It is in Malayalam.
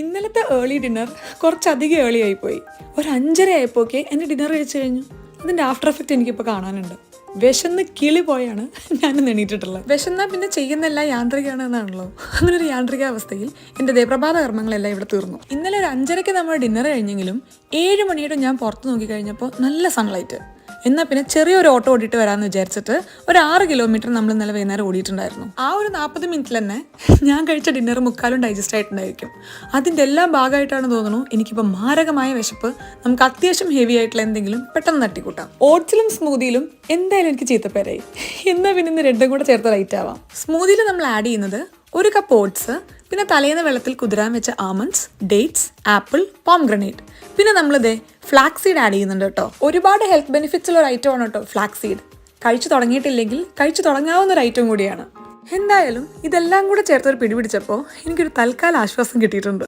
ഇന്നലത്തെ ഏർലി ഡിന്നർ കുറച്ചധികം ഏർലി ആയിപ്പോയി. ഒരു 5:30 ആയപ്പോഴൊക്കെ എൻ്റെ ഡിന്നർ കഴിച്ചു കഴിഞ്ഞു. അതിൻ്റെ ആഫ്റ്റർ എഫക്റ്റ് എനിക്കിപ്പോൾ കാണാനുണ്ട്. വിശന്ന് കിളി പോയാണ് ഞാൻ എണീറ്റിട്ടുള്ളത്. വിശന്നാൽ പിന്നെ ചെയ്യുന്നെല്ലാം യാന്ത്രികമാണ് എന്നാണല്ലോ. അങ്ങനെ ഒരു യാന്ത്രികാവസ്ഥയിൽ എൻ്റെ പ്രഭാത കർമ്മങ്ങളെല്ലാം ഇവിടെ തീർന്നു. ഇന്നലെ ഒരു 5:30ക്ക് നമ്മൾ ഡിന്നർ കഴിഞ്ഞെങ്കിലും 7 മണിയോടെ ഞാൻ പുറത്ത് നോക്കി കഴിഞ്ഞപ്പോൾ നല്ല സൺലൈറ്റ്. എന്നാൽ പിന്നെ ചെറിയൊരു ഓട്ടോ ഓടിയിട്ട് വരാമെന്ന് വിചാരിച്ചിട്ട് ഒരു 6 കിലോമീറ്റർ നമ്മൾ ഇന്നലെ വൈകുന്നേരം ഓടിയിട്ടുണ്ടായിരുന്നു. ആ ഒരു 40 മിനിറ്റിൽ തന്നെ ഞാൻ കഴിച്ച ഡിന്നർ മുക്കാലും ഡൈജസ്റ്റ് ആയിട്ടുണ്ടായിരിക്കും. അതിൻ്റെ എല്ലാം ഭാഗമായിട്ടാണ് തോന്നുന്നു എനിക്കിപ്പോൾ മാരകമായ വിശപ്പ്. നമുക്ക് അത്യാവശ്യം ഹെവി ആയിട്ടുള്ള എന്തെങ്കിലും പെട്ടെന്ന് തട്ടിക്കൂട്ടാം. ഓട്സിലും സ്മൂതിയിലും എന്തായാലും എനിക്ക് ചീത്തപ്പേരായി. എന്നാൽ പിന്നെ ഇന്ന് രണ്ടും കൂടെ ചേർത്ത് റൈറ്റ് ആവാം. സ്മൂതിയിൽ നമ്മൾ ആഡ് ചെയ്യുന്നത് 1 കപ്പ് ഓട്സ്, പിന്നെ തലേന്ന് വെള്ളത്തിൽ കുതിരാൻ വെച്ച ആമണ്ട്സ്, ഡേറ്റ്സ്, ആപ്പിൾ, പോംഗ്രനേറ്റ്, പിന്നെ നമ്മളിതേ ഫ്ലാക്സ് സീഡ് ആഡ് ചെയ്യുന്നുണ്ട് കേട്ടോ. ഒരുപാട് ഹെൽത്ത് ബെനിഫിറ്റ്സ് ഉള്ള ഒരു ഐറ്റം ആണ് കേട്ടോ ഫ്ലാക്സ് സീഡ്. കഴിച്ചു തുടങ്ങിയിട്ടില്ലെങ്കിൽ കഴിച്ചു തുടങ്ങാവുന്ന ഒരു ഐറ്റം കൂടിയാണ്. എന്തായാലും ഇതെല്ലാം കൂടെ ചേർത്തൊരു പിടിപിടിച്ചപ്പോൾ എനിക്കൊരു തൽക്കാല ആശ്വാസം കിട്ടിയിട്ടുണ്ട്.